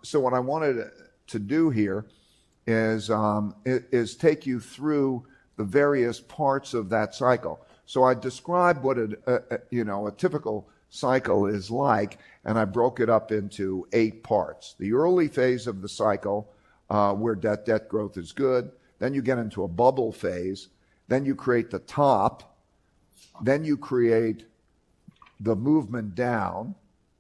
so what I wanted to do here is take you through the various parts of that cycle. So I described what a typical cycle is like, and I broke it up into 8 parts. The early phase of the cycle, where debt growth is good. Then you get into a bubble phase. Then you create the top. Then you create the movement down.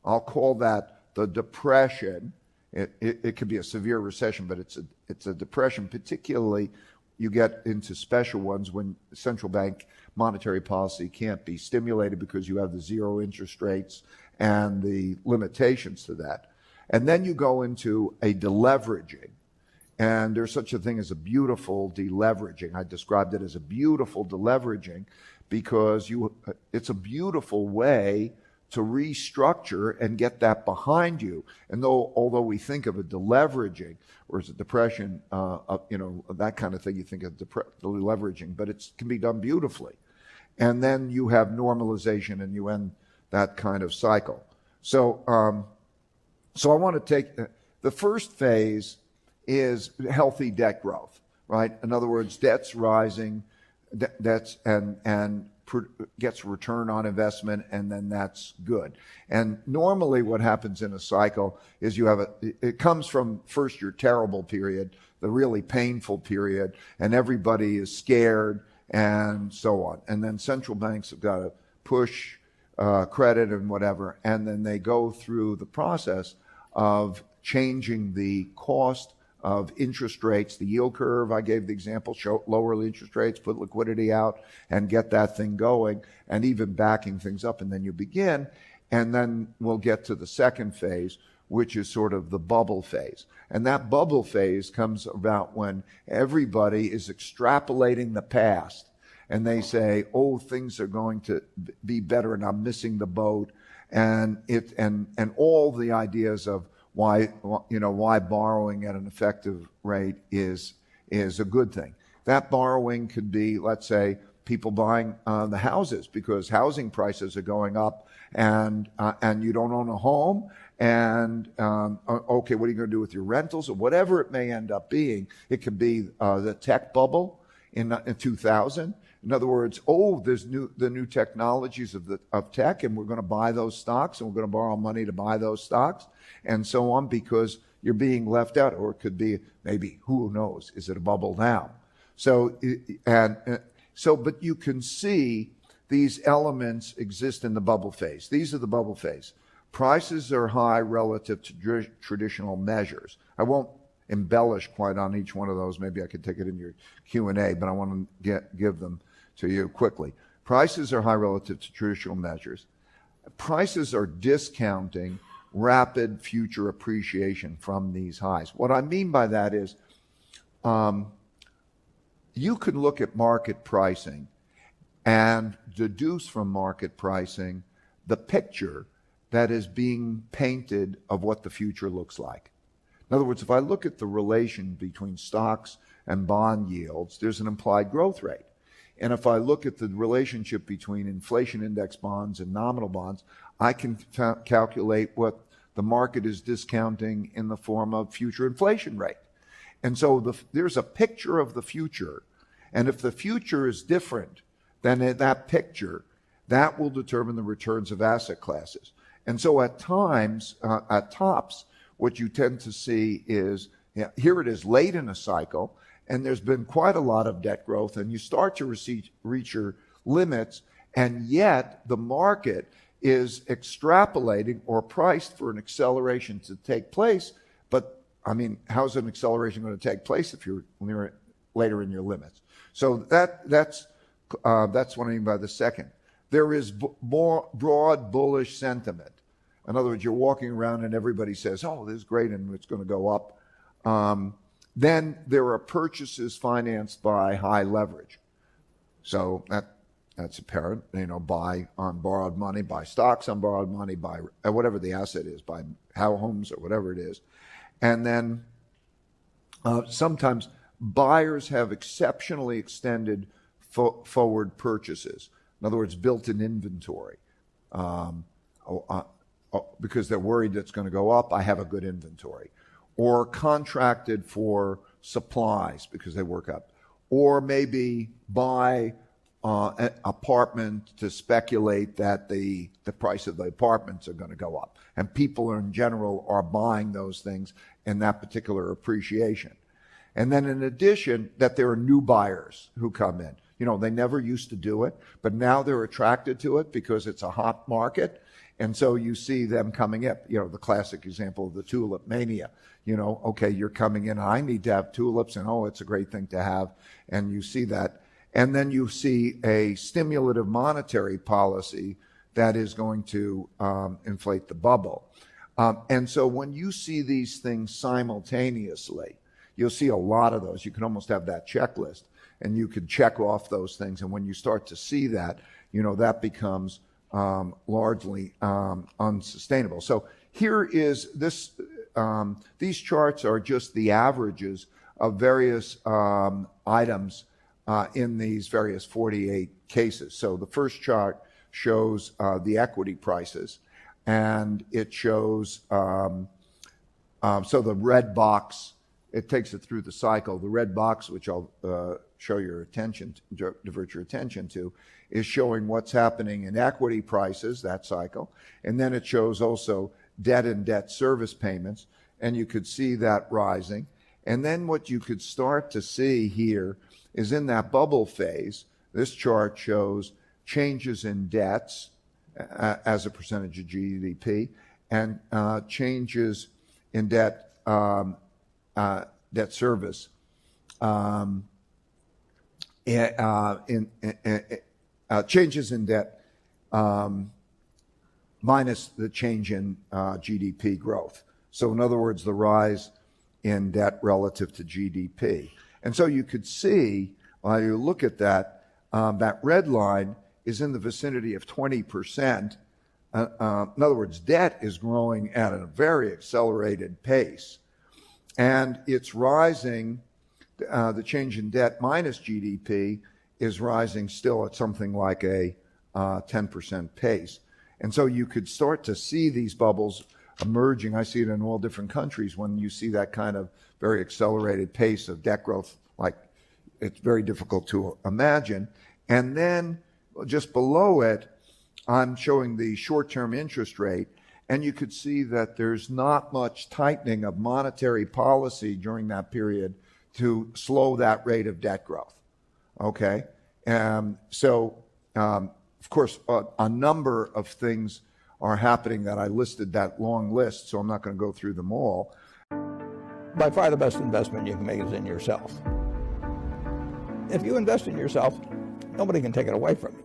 I'll call that the depression. It could be a severe recession, but it's a depression. Particularly, you get into special ones when central bank monetary policy can't be stimulated because you have the zero interest rates and the limitations to that. And then you go into a deleveraging. And there's such a thing as a beautiful deleveraging. I described it as a beautiful deleveraging because it's a beautiful way to restructure and get that behind you. And although we think of a deleveraging or as a depression, that kind of thing, you think of deleveraging, but it can be done beautifully. And then you have normalization and you end that kind of cycle. So I want to take the first phase is healthy debt growth, right? In other words, debt's rising, debts and gets return on investment, and then that's good. And normally what happens in a cycle is it comes from first your terrible period, the really painful period, and everybody is scared and so on. And then central banks have got to push credit and whatever, and then they go through the process of changing the cost of interest rates, the yield curve. I gave the example, lower the interest rates, put liquidity out and get that thing going, and even backing things up. And then you begin, and then we'll get to the second phase, which is sort of the bubble phase. And that bubble phase comes about when everybody is extrapolating the past and they say, oh, things are going to be better and I'm missing the boat. And all the ideas of why borrowing at an effective rate is a good thing. That borrowing could be, let's say, people buying the houses because housing prices are going up, and you don't own a home, and okay, what are you going to do with your rentals or whatever it may end up being? It could be the tech bubble in 2000. In other words, there's the new technologies of tech, and we're going to buy those stocks, and we're going to borrow money to buy those stocks, and so on, because you're being left out. Or it could be, maybe, who knows, is it a bubble now? But you can see these elements exist in the bubble phase. These are the bubble phase. Prices are high relative to traditional measures. I won't embellish quite on each one of those. Maybe I could take it in your Q&A, but I want to give them to you quickly. Prices are high relative to traditional measures. Prices are discounting rapid future appreciation from these highs. What I mean by that is you can look at market pricing and deduce from market pricing the picture that is being painted of what the future looks like. In other words, if I look at the relation between stocks and bond yields, there's an implied growth rate. And if I look at the relationship between inflation index bonds and nominal bonds, I can calculate what the market is discounting in the form of future inflation rate. And so there's a picture of the future. And if the future is different than that picture, that will determine the returns of asset classes. And so at times, at tops, what you tend to see is, here it is late in a cycle, and there's been quite a lot of debt growth, and you start to reach your limits, and yet the market is extrapolating or priced for an acceleration to take place. But, I mean, how's an acceleration going to take place if you're later in your limits? So that's what I mean by the second. There is more broad bullish sentiment. In other words, you're walking around and everybody says, oh, this is great and it's going to go up. Then there are purchases financed by high leverage. So that's apparent, buy on borrowed money, buy stocks on borrowed money, buy whatever the asset is, buy homes or whatever it is. And then sometimes buyers have exceptionally extended forward purchases. In other words, built-in inventory. Because they're worried that it's going to go up, I have a good inventory. or contracted for supplies because they work up, or maybe buy an apartment to speculate that the price of the apartments are going to go up. And people in general are buying those things in that particular appreciation. And then in addition, that there are new buyers who come in. You know, they never used to do it, but now they're attracted to it because it's a hot market. And so you see them coming in. You know, the classic example of the tulip mania. You know, okay, you're coming in, I need to have tulips, and oh, it's a great thing to have. And you see that. And then you see a stimulative monetary policy that is going to inflate the bubble. And so when you see these things simultaneously, you'll see a lot of those. You can almost have that checklist, and you can check off those things. And when you start to see that, you know, that becomes largely unsustainable. So here is this, these charts are just the averages of various items in these various 48 cases. So the first chart shows the equity prices, and it shows, so the red box, it takes it through the cycle. The red box, which I'll show your attention, divert your attention to, is showing what's happening in equity prices, that cycle. And then it shows also debt and debt service payments, and you could see that rising. And then what you could start to see here is in that bubble phase, this chart shows changes in debts as a percentage of GDP, and changes in debt debt service changes in debt minus the change in GDP growth. So in other words, the rise in debt relative to GDP. And so you could see, while you look at that, that red line is in the vicinity of 20%. In other words, debt is growing at a very accelerated pace. And it's rising, the change in debt minus GDP is rising still at something like a 10% pace. And so you could start to see these bubbles emerging. I see it in all different countries when you see that kind of very accelerated pace of debt growth, like it's very difficult to imagine. And then just below it, I'm showing the short-term interest rate, and you could see that there's not much tightening of monetary policy during that period to slow that rate of debt growth. Okay? Of course, a number of things are happening that I listed, that long list, so I'm not going to go through them all. By far the best investment you can make is in yourself. If you invest in yourself, nobody can take it away from you.